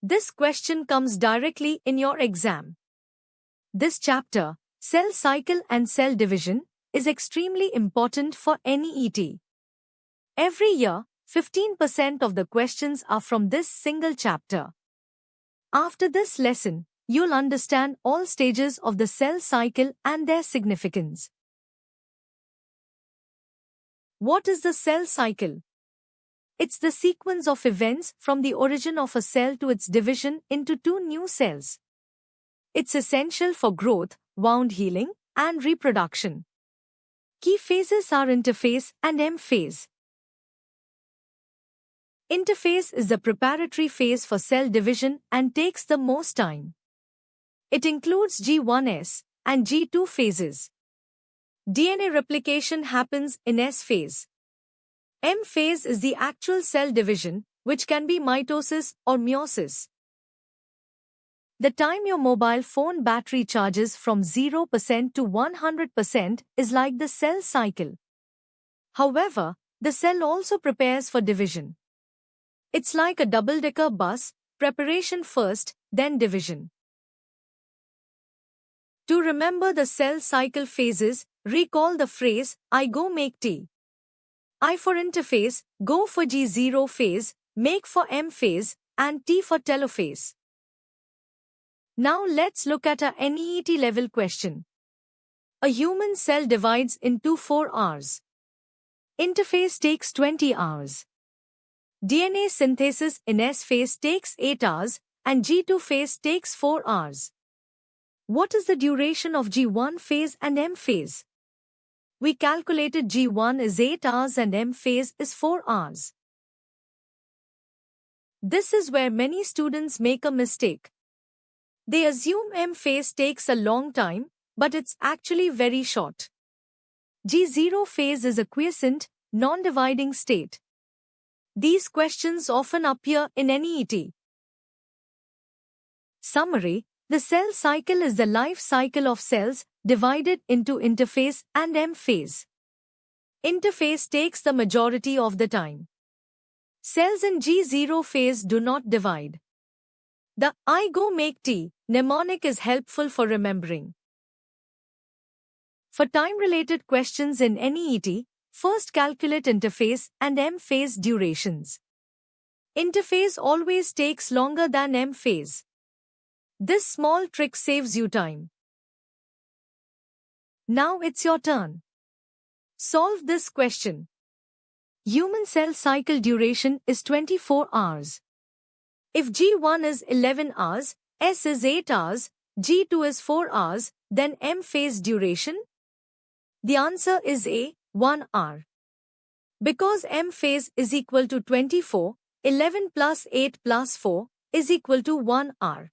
This question comes directly in your exam. This chapter, Cell Cycle and Cell Division, is extremely important for any ET. Every year, 15% of the questions are from this single chapter. After this lesson, you'll understand all stages of the cell cycle and their significance. What is the cell cycle? It's the sequence of events from the origin of a cell to its division into two new cells. It's essential for growth, wound healing, and reproduction. Key phases are interphase and M phase. Interphase is the preparatory phase for cell division and takes the most time. It includes G1S and G2 phases. DNA replication happens in S phase. M phase is the actual cell division, which can be mitosis or meiosis. The time your mobile phone battery charges from 0% to 100% is like the cell cycle. However, the cell also prepares for division. It's like a double-decker bus, preparation first, then division. To remember the cell cycle phases, recall the phrase, I go make T. I for interphase, go for G0 phase, make for M phase, and T for telophase. Now let's look at a NEET level question. A human cell divides into 4 hours. Interphase takes 20 hours. DNA synthesis in S phase takes 8 hours, and G2 phase takes 4 hours. What is the duration of G1 phase and M phase? We calculated G1 is 8 hours and M phase is 4 hours. This is where many students make a mistake. They assume M phase takes a long time, but it's actually very short. G0 phase is a quiescent, non-dividing state. These questions often appear in NEET. Summary: the cell cycle is the life cycle of cells divided into interphase and M phase. Interphase takes the majority of the time. Cells in G0 phase do not divide. The I go make T mnemonic is helpful for remembering. For time-related questions in NEET, first calculate interphase and M phase durations. Interphase always takes longer than M phase. This small trick saves you time. Now it's your turn. Solve this question. Human cell cycle duration is 24 hours. If G1 is 11 hours, S is 8 hours, G2 is 4 hours, then M phase duration? The answer is A, 1 hour. Because M phase is equal to 24, 11 plus 8 plus 4 is equal to 1 hour.